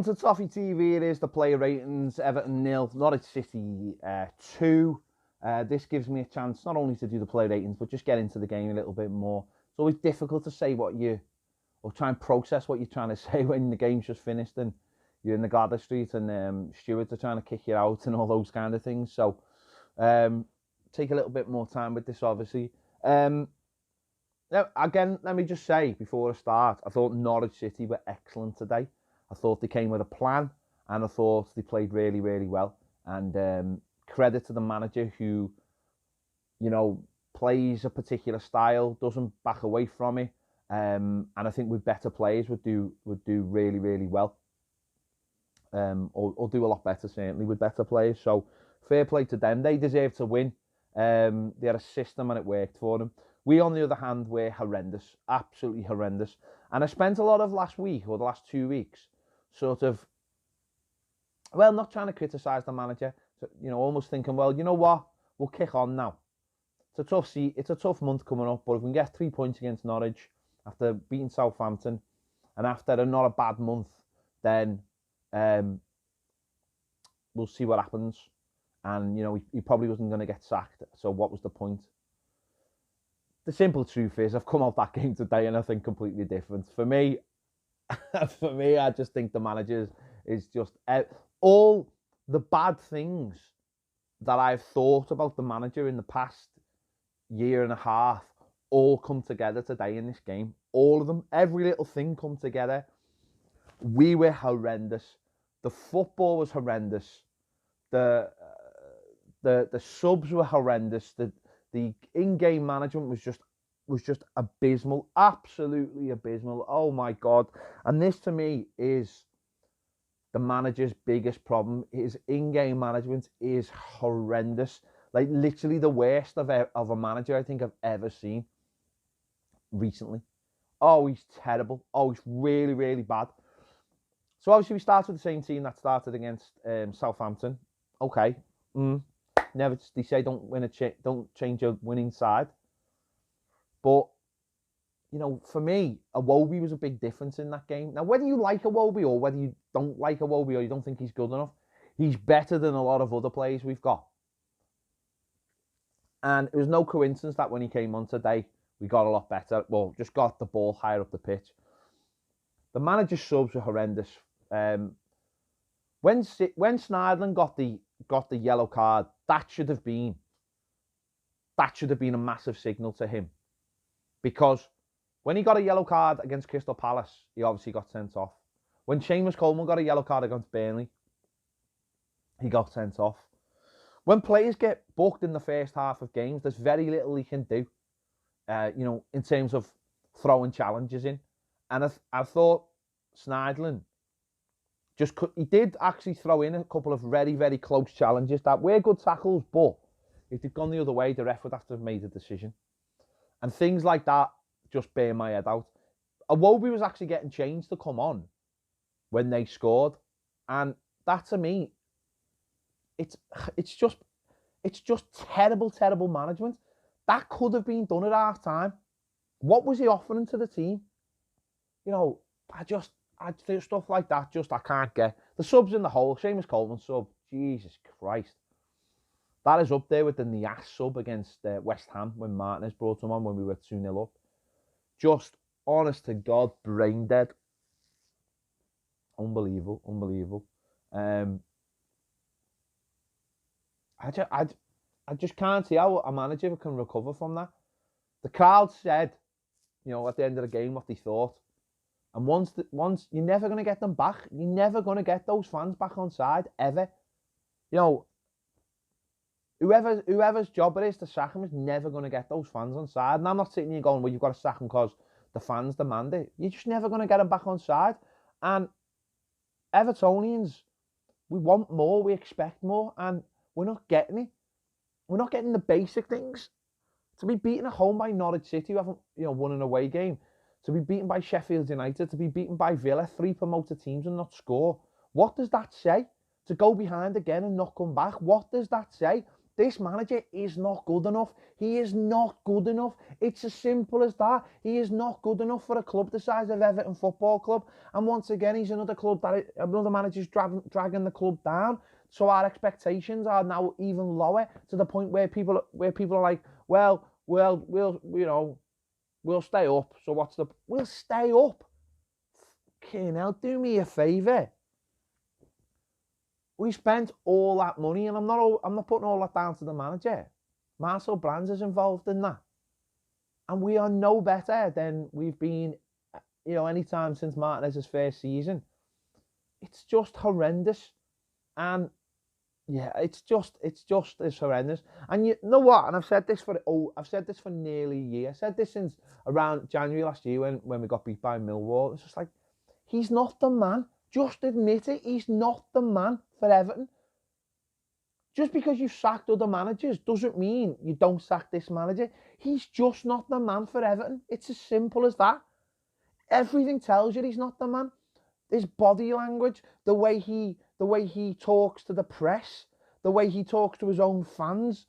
Welcome to Toffee TV. It is the player ratings. Everton 0, Norwich City 2. This gives me a chance not only to do the player ratings, but just get into the game a little bit more. It's always difficult to say or try and process what you're trying to say when the game's just finished and you're in the Garda Street and stewards are trying to kick you out and all those kind of things. So take a little bit more time with this, obviously. Now, again, let me just say before I start, I thought Norwich City were excellent today. I thought they came with a plan, and I thought they played really, really well. And credit to the manager who, plays a particular style, doesn't back away from it. And I think with better players would do really, really well. Or do a lot better, certainly, with better players. So fair play to them. They deserve to win. They had a system and it worked for them. We, on the other hand, were horrendous, absolutely horrendous. And I spent a lot of last week or the last 2 weeks sort of, not trying to criticise the manager, almost thinking, well, you know what, we'll kick on now. It's a tough month coming up, but if we can get 3 points against Norwich after beating Southampton and after not a bad month, then we'll see what happens. And, he probably wasn't going to get sacked, so what was the point? The simple truth is, I've come out that game today and I think completely different. For me, I just think the manager is just all the bad things that I've thought about the manager in the past year and a half all come together today in this game. All of them, every little thing come together. We were horrendous. The football was horrendous. The subs were horrendous. The in-game management was just abysmal, absolutely abysmal. Oh my God! And this to me is the manager's biggest problem. His in-game management is horrendous, like literally the worst of a manager I think I've ever seen recently. Oh, he's terrible. Oh, he's really, really bad. So obviously we started with the same team that started against Southampton. Okay. Never. They say don't change your winning side. But for me, Iwobi was a big difference in that game. Now, whether you like Iwobi or whether you don't like Iwobi or you don't think he's good enough, he's better than a lot of other players we've got. And it was no coincidence that when he came on today, we got a lot better. Well, just got the ball higher up the pitch. The manager's subs were horrendous. When Sneijder got the yellow card, that should have been a massive signal to him, because when he got a yellow card against Crystal Palace, he obviously got sent off. When Seamus Coleman got a yellow card against Burnley, he got sent off. When players get booked in the first half of games, there's very little he can do, in terms of throwing challenges in. And I thought Sneijder he did actually throw in a couple of very, very close challenges that were good tackles, but if they'd gone the other way, the ref would have to have made a decision. And things like that just burn my head out. Iwobi was actually getting changed to come on when they scored. And that, to me, it's just terrible, terrible management. That could have been done at half time. What was he offering to the team? Stuff like that, I can't get. The subs in the hole, Seamus Coleman sub, Jesus Christ. That is up there with the Nias sub against West Ham when Martinez brought him on when we were 2-0 up. Just, honest to God, brain dead. Unbelievable. I just can't see how a manager can recover from that. The crowd said, at the end of the game what they thought. And once you're never going to get them back. You're never going to get those fans back on side, ever. Whoever's job it is to sack him is never going to get those fans on side. And I'm not sitting here going, well, you've got to sack him because the fans demand it. You're just never going to get them back on side. And Evertonians, we want more, we expect more, and we're not getting it. We're not getting the basic things. To be beaten at home by Norwich City, who haven't won an away game, to be beaten by Sheffield United, to be beaten by Villa, 3 promoted teams and not score. What does that say? To go behind again and not come back, what does that say? This manager is not good enough. He is not good enough. It's as simple as that. He is not good enough for a club the size of Everton Football Club. And once again, he's another club another manager's dragging the club down. So our expectations are now even lower, to the point where people are like, well, we'll stay up. So we'll stay up. Fucking hell, do me a favour. We spent all that money, and I'm not putting all that down to the manager. Marcel Brands is involved in that. And we are no better than we've been, any time since Martinez's first season. It's just horrendous. And yeah, it's just as horrendous. And you know what? And I've said this for nearly a year. I said this since around January last year when we got beat by Millwall. It's just like, he's not the man. Just admit it. He's not the man for Everton. Just because you've sacked other managers doesn't mean you don't sack this manager. He's just not the man for Everton. It's as simple as that. Everything tells you he's not the man. His body language, the way he talks to the press, the way he talks to his own fans,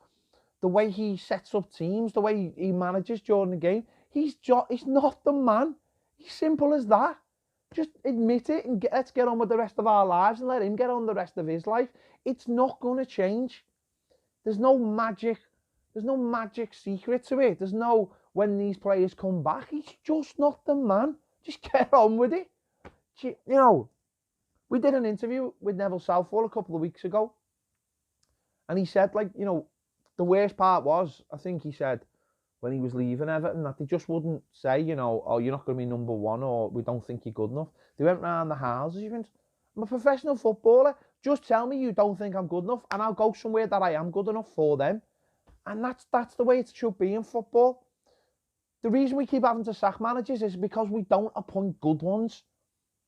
the way he sets up teams, the way he manages during the game. He's not the man. It's simple as that. Just admit it and let's get on with the rest of our lives and let him get on the rest of his life. It's not going to change. There's no magic secret to it. There's no, when these players come back, he's just not the man. Just get on with it. We did an interview with Neville Southall a couple of weeks ago, and he said, the worst part was, I think he said, when he was leaving Everton, that they just wouldn't say, oh, you're not going to be number one, or we don't think you're good enough. They went round the houses. He went, I'm a professional footballer. Just tell me you don't think I'm good enough, and I'll go somewhere that I am good enough for them. And that's the way it should be in football. The reason we keep having to sack managers is because we don't appoint good ones.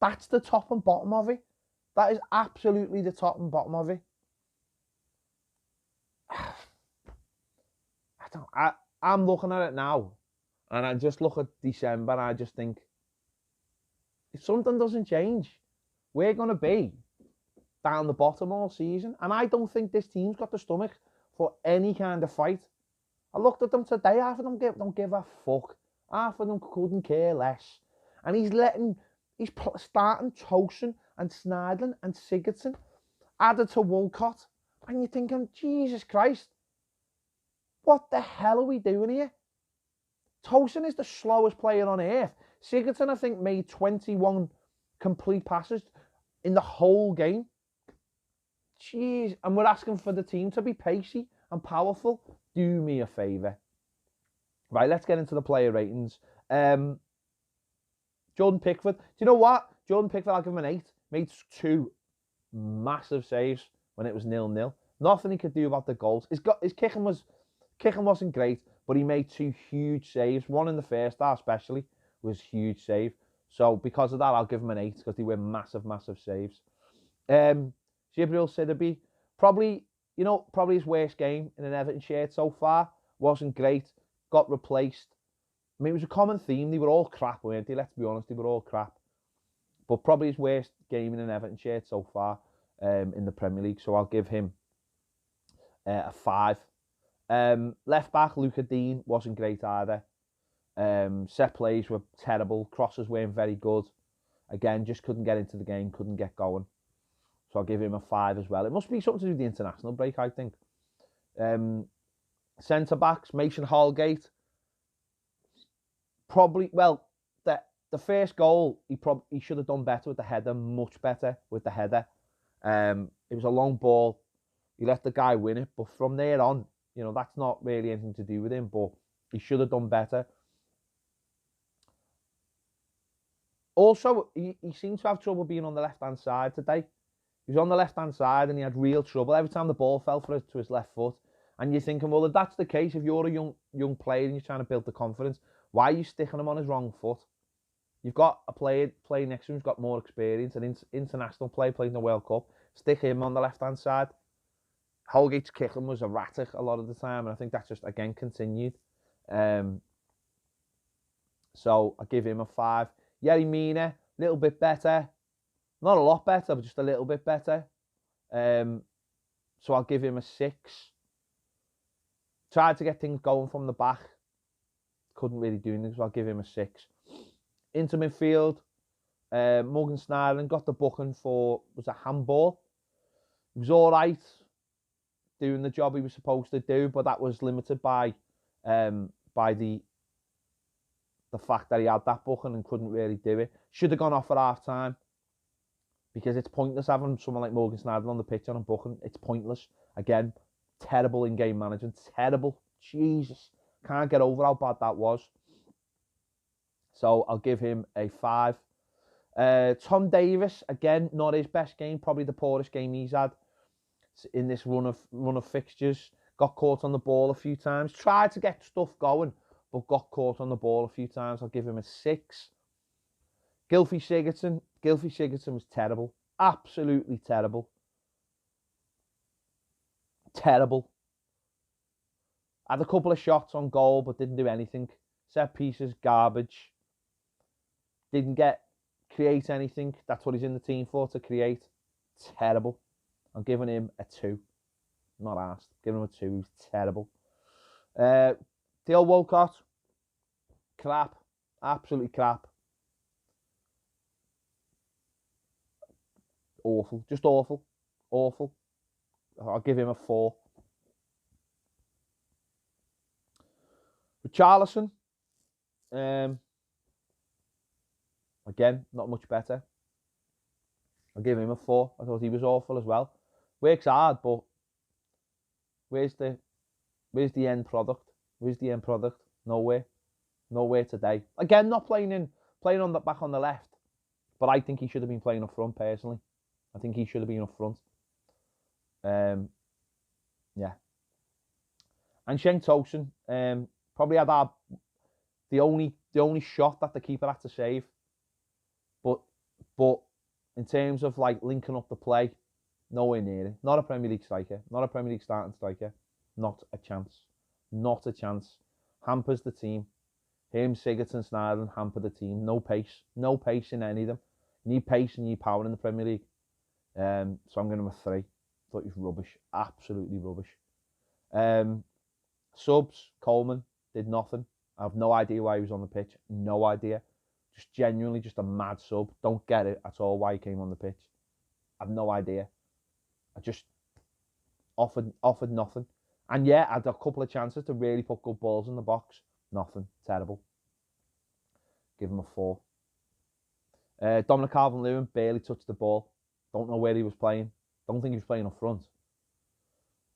That's the top and bottom of it. That is absolutely the top and bottom of it. I'm looking at it now, and I just look at December, and I just think, if something doesn't change, we're going to be down the bottom all season. And I don't think this team's got the stomach for any kind of fight. I looked at them today, half of them don't give a fuck. Half of them couldn't care less. And he's starting Tosin and Sneijder and Sigurdsson added to Walcott. And you're thinking, Jesus Christ, what the hell are we doing here? Tosin is the slowest player on earth. Sigurdsson, I think, made 21 complete passes in the whole game. Jeez, and we're asking for the team to be pacey and powerful. Do me a favour. Right, let's get into the player ratings. Jordan Pickford. Do you know what? Jordan Pickford, I'll give him an 8. Made 2 massive saves when it was 0-0. Nothing he could do about the goals. His kicking wasn't great, but he made 2 huge saves. One in the first half especially was a huge save. So because of that, I'll give him an 8 because they were massive, massive saves. Jibril Sidibe, probably his worst game in an Everton shirt so far. Wasn't great. Got replaced. I mean, it was a common theme. They were all crap, weren't they? Let's be honest, they were all crap. But probably his worst game in an Everton shirt so far in the Premier League. So I'll give him a 5. Left back, Luca Dean, wasn't great either. Set plays were terrible. Crosses weren't very good. Again, just couldn't get into the game, couldn't get going. So I'll give him a 5 as well. It must be something to do with the international break, I think. Centre-backs, Mason Holgate. Probably, well, the first goal, he should have done better with the header, much better with the header. It was a long ball. He let the guy win it. But from there on, that's not really anything to do with him, but he should have done better. Also, he seemed to have trouble being on the left-hand side today. He was on the left-hand side and he had real trouble. Every time the ball fell to his left foot. And you're thinking, well, if that's the case, if you're a young player and you're trying to build the confidence, why are you sticking him on his wrong foot? You've got a player playing next to him who's got more experience, an international player playing the World Cup. Stick him on the left-hand side. Holgate's kicking was erratic a lot of the time, and I think that's just, again, continued. So I give him a 5. Yerry Mina, a little bit better. Not a lot better, but just a little bit better. So I'll give him a 6. Tried to get things going from the back. Couldn't really do anything, so I'll give him a 6. Into midfield, Morgan Snyderland got the booking for, was a handball. He was all right doing the job he was supposed to do, but that was limited by the fact that he had that booking and couldn't really do it. Should have gone off at half time, because it's pointless having someone like Morgan Snyderland on the pitch on a booking. It's pointless. Again, terrible in-game management. Terrible. Jesus. Can't get over how bad that was. So I'll give him a 5. Tom Davis, again, not his best game. Probably the poorest game he's had in this run of fixtures. Got caught on the ball a few times. Tried to get stuff going, but got caught on the ball a few times. I'll give him a 6. Gylfi Sigurdsson was terrible. Absolutely terrible. Terrible. Had a couple of shots on goal, but didn't do anything. Set pieces, garbage. Didn't create anything. That's what he's in the team for, to create. Terrible. I'm giving him a 2. Not asked. Giving him a 2. He's terrible. Dale Walcott. Crap. Absolutely crap. Awful. Just awful. Awful. I'll give him a 4. Richarlison. Again, not much better. I'll give him a 4. I thought he was awful as well. Works hard, but where's the end product? Where's the end product? Nowhere. Nowhere today. Again, not playing on the back on the left. But I think he should have been playing up front, personally. I think he should have been up front. Yeah. And Shane Tosin, probably had the only shot that the keeper had to save. But in terms of like linking up the play, nowhere near it. Not a Premier League striker. Not a Premier League starting striker. Not a chance. Not a chance. Hampers the team. Him, Sigurdsson, Snyder hamper the team. No pace. No pace in any of them. You need pace and you need power in the Premier League. So I'm going to give him a 3. Thought he was rubbish. Absolutely rubbish. Subs, Coleman, did nothing. I have no idea why he was on the pitch. No idea. Just genuinely just a mad sub. Don't get it at all why he came on the pitch. I have no idea. I just offered nothing. And yeah, I had a couple of chances to really put good balls in the box. Nothing. Terrible. Give him a 4. Dominic Calvert-Lewin barely touched the ball. Don't know where he was playing. Don't think he was playing up front.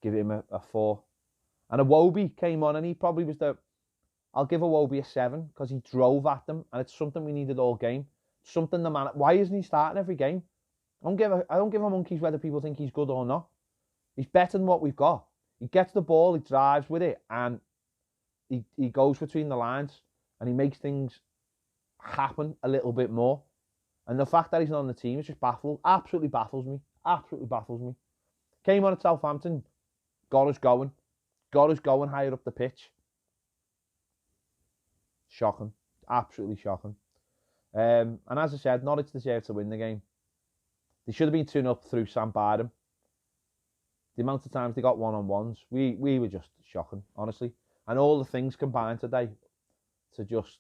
Give him a 4. And Iwobi came on and he probably was I'll give Iwobi a 7 because he drove at them and it's something we needed all game. Something the man. Why isn't he starting every game? I don't give a monkeys whether people think he's good or not. He's better than what we've got. He gets the ball, he drives with it, and he goes between the lines and he makes things happen a little bit more. And the fact that he's not on the team is just absolutely baffles me. Absolutely baffles me. Came on at Southampton, got us going higher up the pitch. Shocking. Absolutely shocking. And as I said, Norwich deserved to win the game. They should have been 2-0 through Sam Bardem. The amount of times they got one-on-ones, we were just shocking, honestly. And all the things combined today to just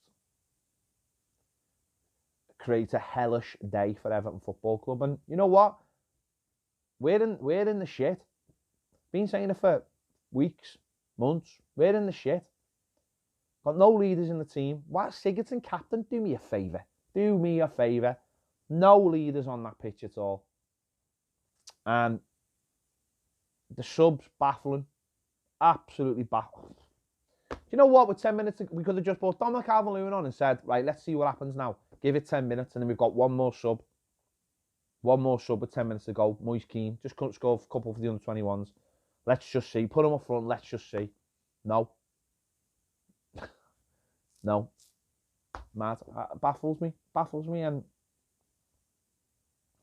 create a hellish day for Everton Football Club. And you know what? We're in the shit. Been saying it for weeks, months. We're in the shit. Got no leaders in the team. Why Sigurdsson captain? Do me a favour. Do me a favour. No leaders on that pitch at all. And the subs baffling. Absolutely baffling. Do you know what? With 10 minutes, we could have just brought Dominic Calvert-Lewin on and said, right, let's see what happens now. Give it 10 minutes and then we've got one more sub. One more sub with 10 minutes to go. Moise Keane. Just score a couple for the under-21s. Let's just see. Put him up front. Let's just see. No. No. Mad. Baffles me. And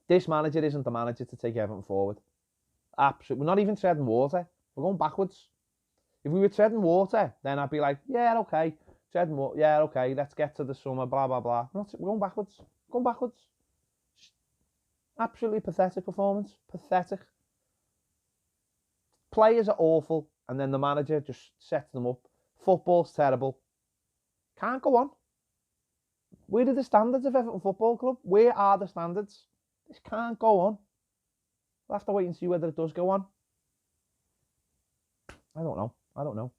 this manager isn't the manager to take Everton forward. Absolutely. We're not even treading water. We're going backwards. If we were treading water, then I'd be like, yeah, okay. Treading water. Yeah, okay. Let's get to the summer. Blah, blah, blah. We're going backwards. Going backwards. Just absolutely pathetic performance. Pathetic. Players are awful. and then the manager just sets them up. Football's terrible. Can't go on. Where are the standards of Everton Football Club? Where are the standards? This can't go on. We'll have to wait and see whether it does go on. I don't know.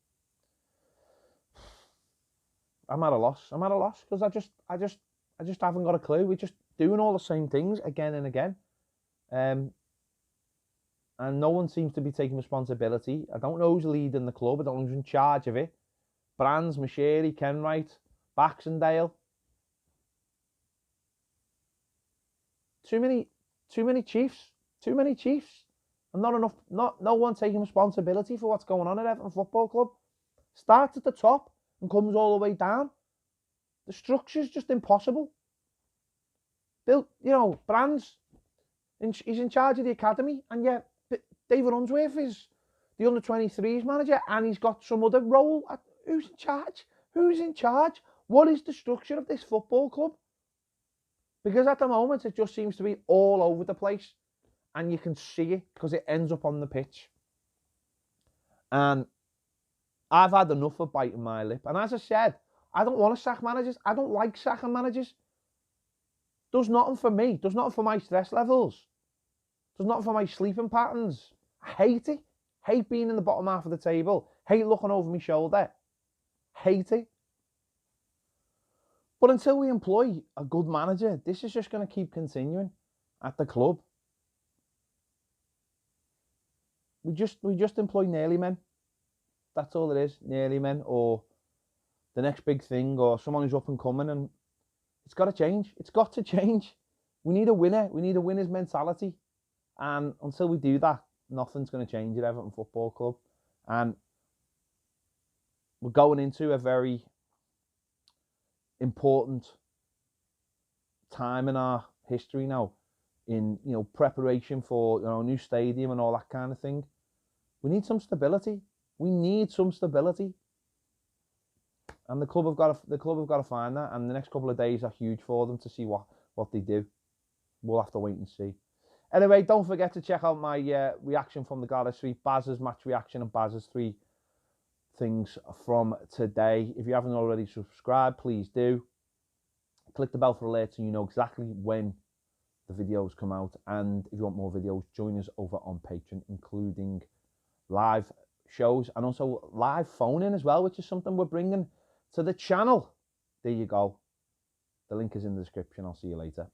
I'm at a loss because I just haven't got a clue. We're just doing all the same things again and again. And no one seems to be taking responsibility. I don't know who's leading the club. I don't know who's in charge of it. Brands, Mashiri, Kenwright, Baxendale. Too many chiefs. And no one taking responsibility for what's going on at Everton Football Club. Starts at the top and comes all the way down. The structure's just impossible. Bill, Brands, he's in charge of the academy, and yet David Unsworth is the under-23s manager, and he's got some other role. Who's in charge? Who's in charge? What is the structure of this football club? Because at the moment, it just seems to be all over the place, and you can see it because it ends up on the pitch. And I've had enough of biting my lip. And as I said, I don't want to sack managers. I don't like sacking managers. Does nothing for me. Does nothing for my stress levels. Does nothing for my sleeping patterns. I hate it. Hate being in the bottom half of the table. Hate looking over my shoulder. Hate it. But until we employ a good manager, this is just going to keep continuing at the club. We just employ nearly men. That's all it is. Nearly men, or the next big thing, or someone who's up and coming, and it's got to change. It's got to change. We need a winner. We need a winner's mentality. And until we do that, nothing's going to change at Everton Football Club. And we're going into a very important time in our history now, in preparation for a new stadium and all that kind of thing. We need some stability. And the club have got to find that. And the next couple of days are huge for them to see what they do. We'll have to wait and see. Anyway, don't forget to check out my reaction from the Gareth Street, Baz's match reaction, and Baz's 3 things from today. If you haven't already subscribed, please do. Click the bell for alerts so you know exactly when the videos come out. And if you want more videos, join us over on Patreon, including live shows and also live phone-in as well, which is something we're bringing to the channel. There you go. The link is in the description. I'll see you later.